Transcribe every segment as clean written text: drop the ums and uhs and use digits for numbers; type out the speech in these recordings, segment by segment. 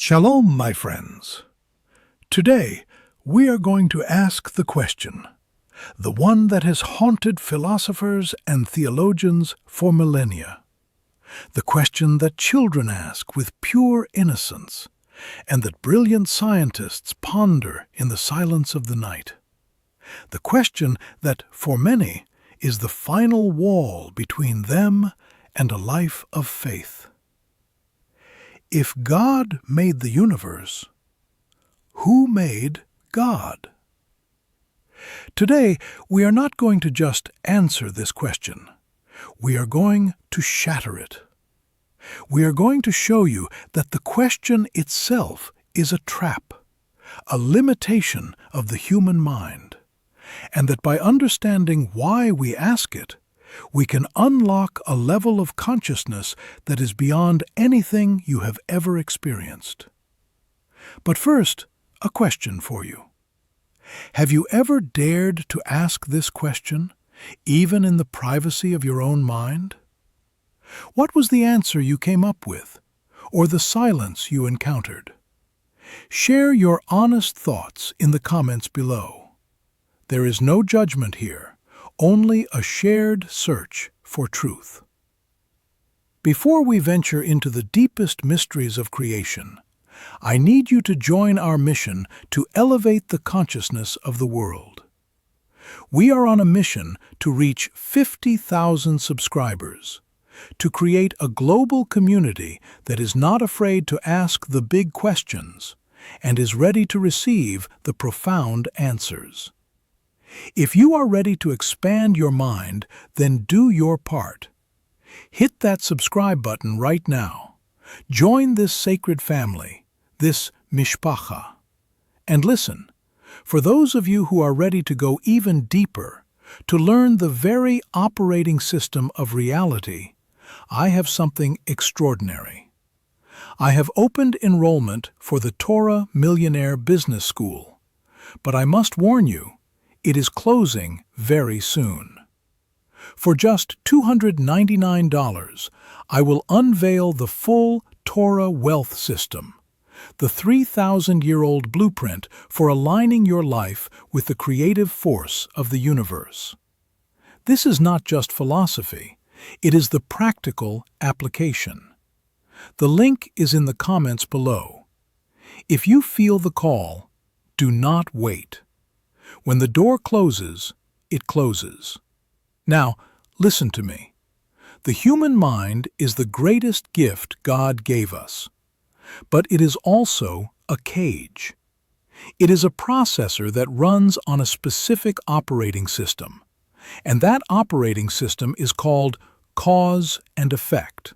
Shalom, my friends. Today, we are going to ask the question, the one that has haunted philosophers and theologians for millennia, the question that children ask with pure innocence, and that brilliant scientists ponder in the silence of the night, the question that, for many, is the final wall between them and a life of faith. If God made the universe, who made God? Today, we are not going to just answer this question. We are going to shatter it. We are going to show you that the question itself is a trap, a limitation of the human mind, and that by understanding why we ask it, we can unlock a level of consciousness that is beyond anything you have ever experienced. But first, a question for you. Have you ever dared to ask this question, even in the privacy of your own mind? What was the answer you came up with, or the silence you encountered? Share your honest thoughts in the comments below. There is no judgment here, only a shared search for truth. Before we venture into the deepest mysteries of creation, I need you to join our mission to elevate the consciousness of the world. We are on a mission to reach 50,000 subscribers, to create a global community that is not afraid to ask the big questions and is ready to receive the profound answers. If you are ready to expand your mind, then do your part. Hit that subscribe button right now. Join this sacred family, this mishpacha. And listen, for those of you who are ready to go even deeper, to learn the very operating system of reality, I have something extraordinary. I have opened enrollment for the Torah Millionaire Business School, but I must warn you, it is closing very soon. For just $299, I will unveil the full Torah wealth system, the 3,000-year-old blueprint for aligning your life with the creative force of the universe. This is not just philosophy, it is the practical application. The link is in the comments below. If you feel the call, do not wait. When the door closes, it closes. Now, listen to me. The human mind is the greatest gift God gave us, but it is also a cage. It is a processor that runs on a specific operating system, and that operating system is called cause and effect.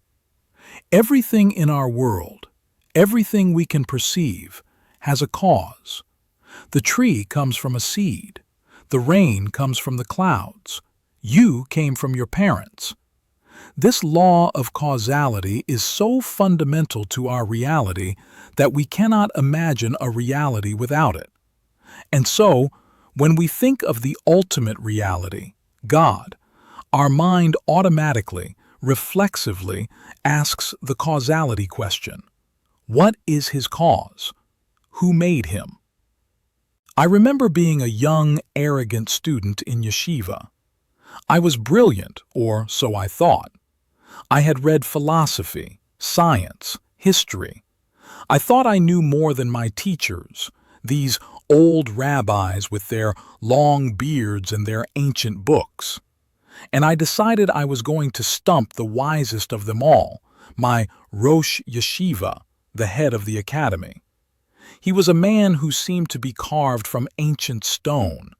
Everything in our world, everything we can perceive, has a cause. The tree comes from a seed. The rain comes from the clouds. You came from your parents. This law of causality is so fundamental to our reality that we cannot imagine a reality without it. And so, when we think of the ultimate reality, God, our mind automatically, reflexively asks the causality question. What is his cause? Who made him? I remember being a young, arrogant student in yeshiva. I was brilliant, or so I thought. I had read philosophy, science, history. I thought I knew more than my teachers, these old rabbis with their long beards and their ancient books. And I decided I was going to stump the wisest of them all, my Rosh Yeshiva, the head of the academy. He was a man who seemed to be carved from ancient stone,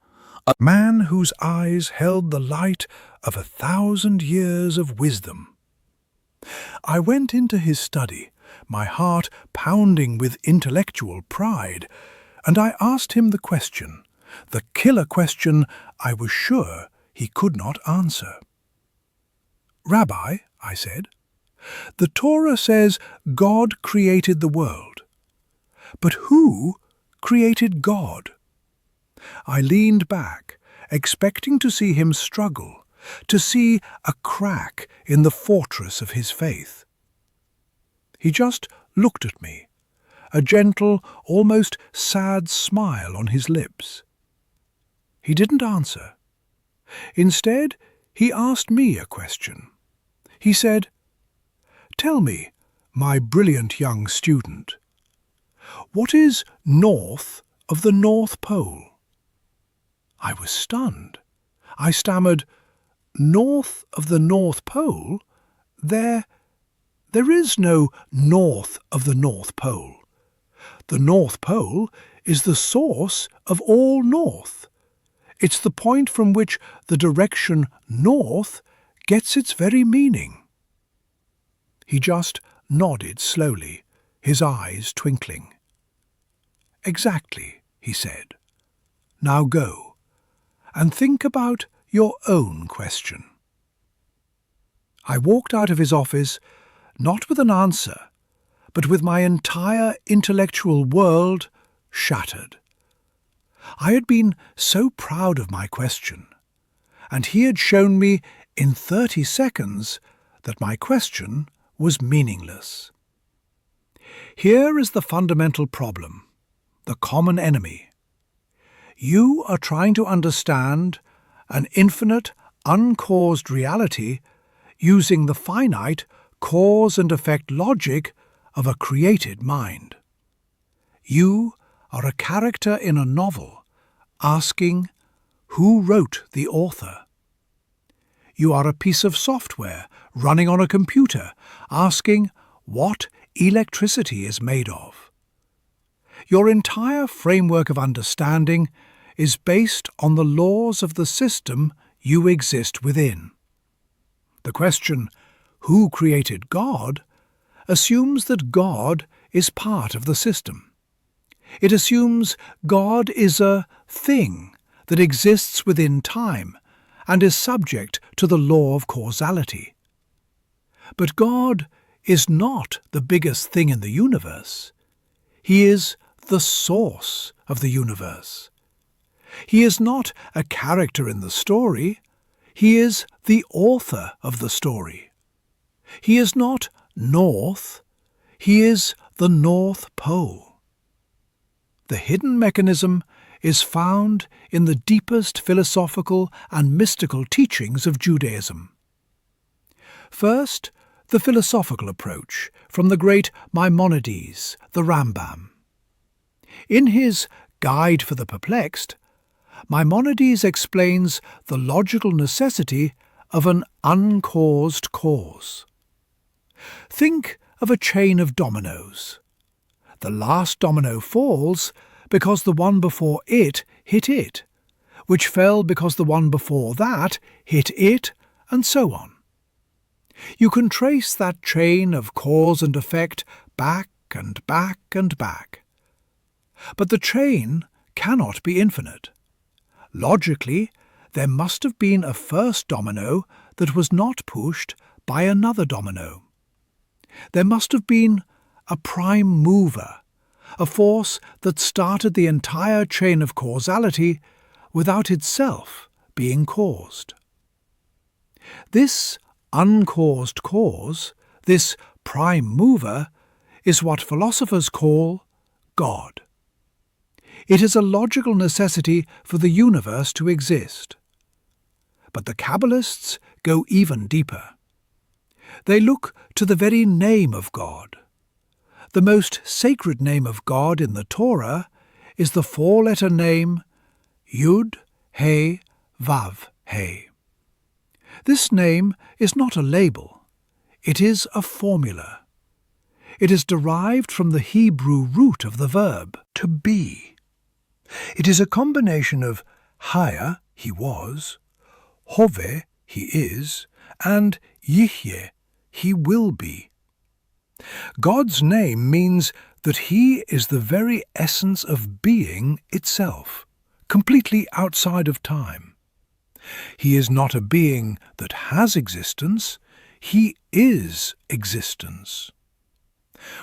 a man whose eyes held the light of 1,000 years of wisdom. I went into his study, my heart pounding with intellectual pride, and I asked him the question, the killer question I was sure he could not answer. "Rabbi," I said, "the Torah says God created the world. But who created God?" I leaned back, expecting to see him struggle, to see a crack in the fortress of his faith. He just looked at me, a gentle, almost sad smile on his lips. He didn't answer. Instead, he asked me a question. He said, "Tell me, my brilliant young student, what is north of the North Pole?" I was stunned. I stammered, "North of the North Pole? There is no north of the North Pole. The North Pole is the source of all north. It's the point from which the direction north gets its very meaning." He just nodded slowly, his eyes twinkling. "Exactly," he said. "Now go, and think about your own question." I walked out of his office, not with an answer, but with my entire intellectual world shattered. I had been so proud of my question, and he had shown me in 30 seconds that my question was meaningless. Here is the fundamental problem, the common enemy. You are trying to understand an infinite, uncaused reality using the finite cause and effect logic of a created mind. You are a character in a novel, asking, who wrote the author? You are a piece of software running on a computer, asking what electricity is made of. Your entire framework of understanding is based on the laws of the system you exist within. The question, who created God, assumes that God is part of the system. It assumes God is a thing that exists within time and is subject to the law of causality. But God is not the biggest thing in the universe. He is the source of the universe. He is not a character in the story. He is the author of the story. He is not north. He is the North Pole. The hidden mechanism is found in the deepest philosophical and mystical teachings of Judaism. First, the philosophical approach from the great Maimonides, the Rambam. In his Guide for the Perplexed, Maimonides explains the logical necessity of an uncaused cause. Think of a chain of dominoes. The last domino falls because the one before it hit it, which fell because the one before that hit it, and so on. You can trace that chain of cause and effect back and back and back. But the chain cannot be infinite. Logically, there must have been a first domino that was not pushed by another domino. There must have been a prime mover, a force that started the entire chain of causality without itself being caused. This uncaused cause, this prime mover, is what philosophers call God. It is a logical necessity for the universe to exist. But the Kabbalists go even deeper. They look to the very name of God. The most sacred name of God in the Torah is the four-letter name Yud, He, Vav, He. This name is not a label. It is a formula. It is derived from the Hebrew root of the verb, to be. It is a combination of Haya, he was, Hove, he is, and Yihyeh, he will be. God's name means that he is the very essence of being itself, completely outside of time. He is not a being that has existence, he is existence.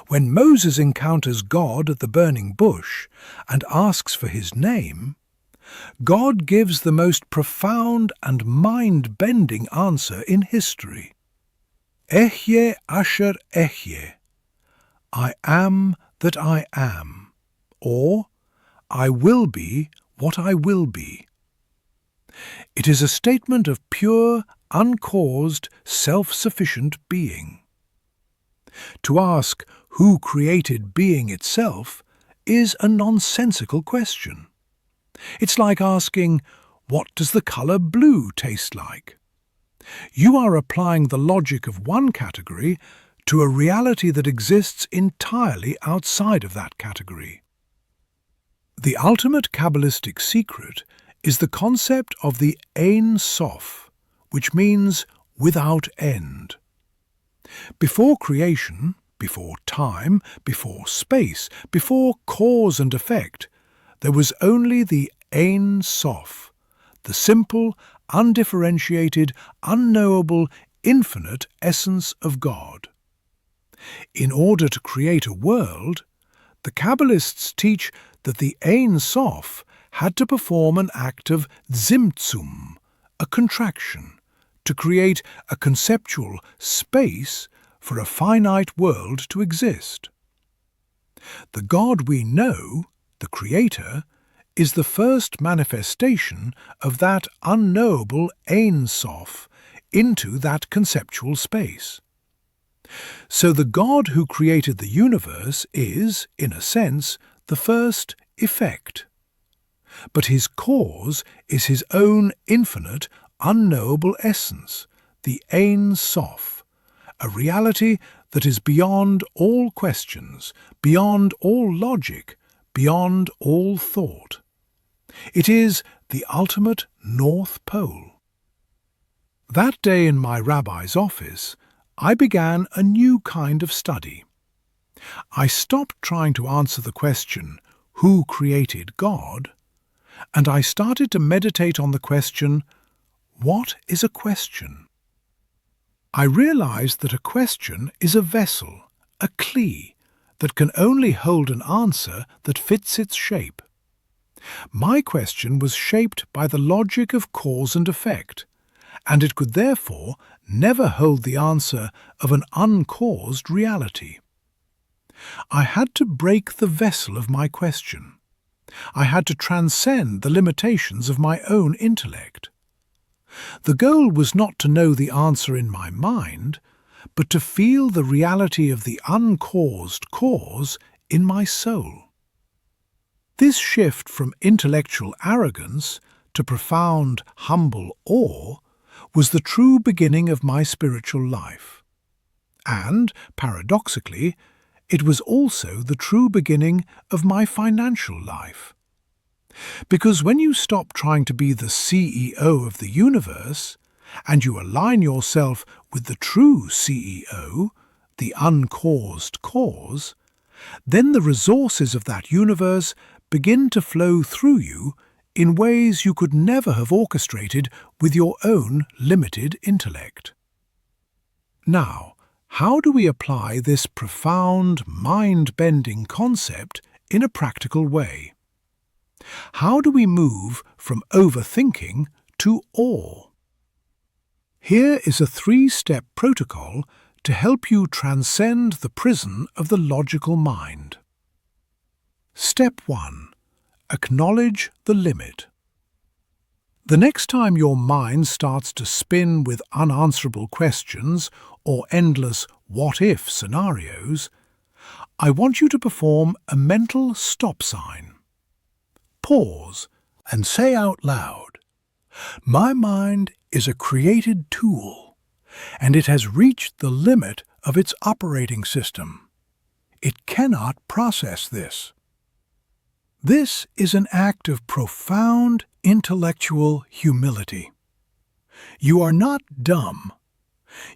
When Moses encounters God at the burning bush and asks for his name, God gives the most profound and mind-bending answer in history. Ehyeh asher ehyeh. I am that I am, or I will be what I will be. It is a statement of pure, uncaused, self-sufficient being. To ask who created being itself is a nonsensical question. It's like asking, what does the color blue taste like? You are applying the logic of one category to a reality that exists entirely outside of that category. The ultimate Kabbalistic secret is the concept of the Ein Sof, which means without end. Before creation, before time, before space, before cause and effect, there was only the Ein Sof, the simple, undifferentiated, unknowable, infinite essence of God. In order to create a world, the Kabbalists teach that the Ein Sof had to perform an act of Zimtzum, a contraction, to create a conceptual space for a finite world to exist. The God we know, the Creator, is the first manifestation of that unknowable Ein Sof into that conceptual space. So the God who created the universe is, in a sense, the first effect. But his cause is his own infinite, unknowable essence, the Ein Sof, a reality that is beyond all questions, beyond all logic, beyond all thought. It is the ultimate North Pole. That day in my rabbi's office, I began a new kind of study. I stopped trying to answer the question, who created God? And I started to meditate on the question, what is a question? I realized that a question is a vessel, a kli, that can only hold an answer that fits its shape. My question was shaped by the logic of cause and effect, and it could therefore never hold the answer of an uncaused reality. I had to break the vessel of my question. I had to transcend the limitations of my own intellect. The goal was not to know the answer in my mind, but to feel the reality of the uncaused cause in my soul. This shift from intellectual arrogance to profound, humble awe was the true beginning of my spiritual life. And, paradoxically, it was also the true beginning of my financial life. Because when you stop trying to be the CEO of the universe, and you align yourself with the true CEO, the uncaused cause, then the resources of that universe begin to flow through you in ways you could never have orchestrated with your own limited intellect. Now, how do we apply this profound, mind-bending concept in a practical way? How do we move from overthinking to awe? Here is a 3-step protocol to help you transcend the prison of the logical mind. Step 1. Acknowledge the limit. The next time your mind starts to spin with unanswerable questions or endless what-if scenarios, I want you to perform a mental stop sign. Pause and say out loud, "My mind is a created tool, and it has reached the limit of its operating system. It cannot process this." This is an act of profound intellectual humility. You are not dumb.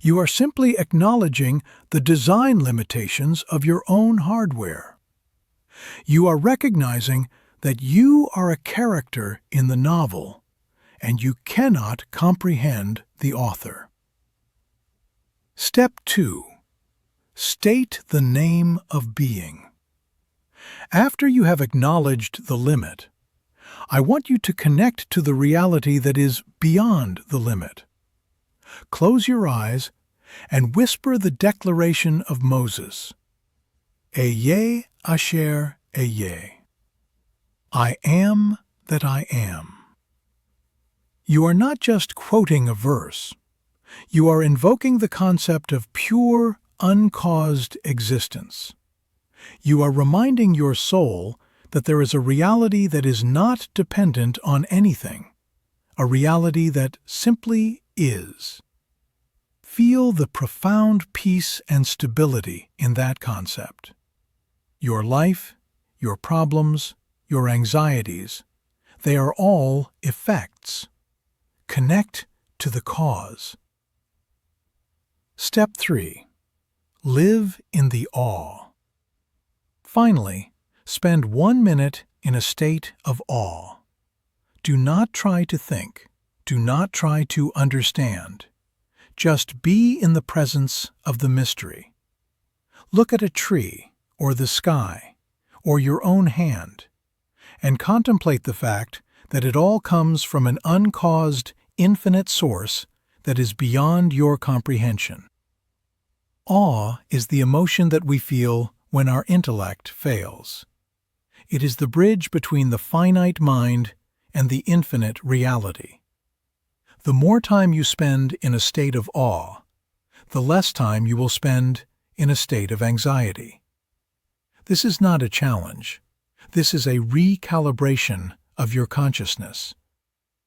You are simply acknowledging the design limitations of your own hardware. You are recognizing that you are a character in the novel, and you cannot comprehend the author. Step 2. State the name of being. After you have acknowledged the limit, I want you to connect to the reality that is beyond the limit. Close your eyes and whisper the declaration of Moses. Ehyeh asher ehyeh. I am that I am. You are not just quoting a verse. You are invoking the concept of pure, uncaused existence. You are reminding your soul that there is a reality that is not dependent on anything, a reality that simply is. Feel the profound peace and stability in that concept. Your life, your problems, your anxieties, they are all effects. Connect to the cause. Step 3. Live in the awe. Finally, spend 1 minute in a state of awe. Do not try to think. Do not try to understand. Just be in the presence of the mystery. Look at a tree, or the sky, or your own hand, and contemplate the fact that it all comes from an uncaused, infinite source that is beyond your comprehension. Awe is the emotion that we feel when our intellect fails. It is the bridge between the finite mind and the infinite reality. The more time you spend in a state of awe, the less time you will spend in a state of anxiety. This is not a challenge. This is a recalibration of your consciousness.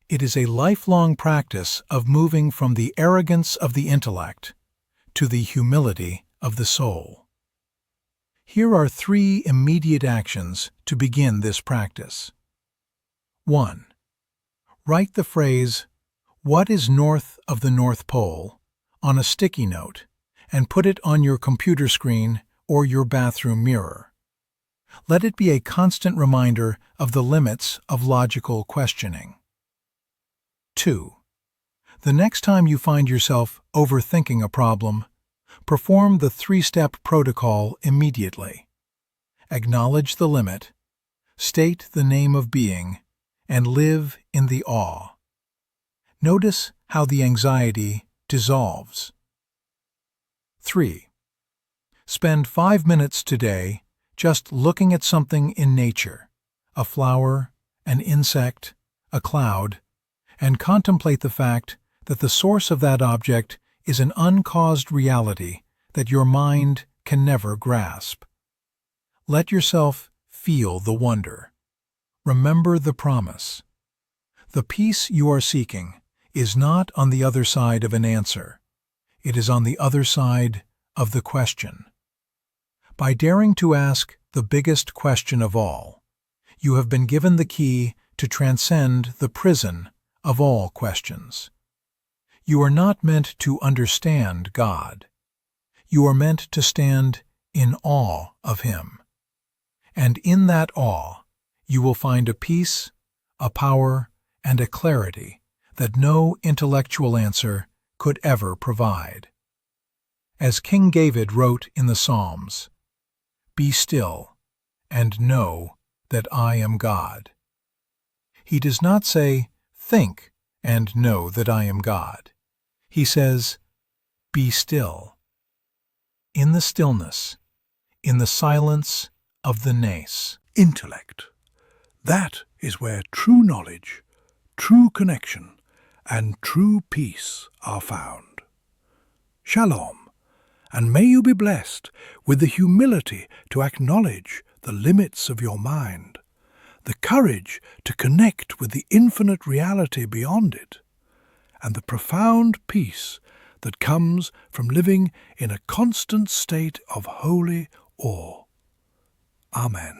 It is a lifelong practice of moving from the arrogance of the intellect to the humility of the soul. Here are 3 immediate actions to begin this practice. 1. Write the phrase, "What is north of the North Pole?" on a sticky note and put it on your computer screen or your bathroom mirror. Let it be a constant reminder of the limits of logical questioning. 2. The next time you find yourself overthinking a problem, perform the 3-step protocol immediately. Acknowledge the limit, state the name of being, and live in the awe. Notice how the anxiety dissolves. 3. Spend 5 minutes today just looking at something in nature, a flower, an insect, a cloud, and contemplate the fact that the source of that object is an uncaused reality that your mind can never grasp. Let yourself feel the wonder. Remember the promise. The peace you are seeking is not on the other side of an answer. It is on the other side of the question. By daring to ask the biggest question of all, you have been given the key to transcend the prison of all questions. You are not meant to understand God. You are meant to stand in awe of Him. And in that awe, you will find a peace, a power, and a clarity that no intellectual answer could ever provide. As King David wrote in the Psalms, "Be still, and know that I am God." He does not say, "Think, and know that I am God." He says, "Be still." In the stillness, in the silence of the nace. Intellect. That is where true knowledge, true connection, and true peace are found. Shalom, and may you be blessed with the humility to acknowledge the limits of your mind, the courage to connect with the infinite reality beyond it, and the profound peace that comes from living in a constant state of holy awe. Amen.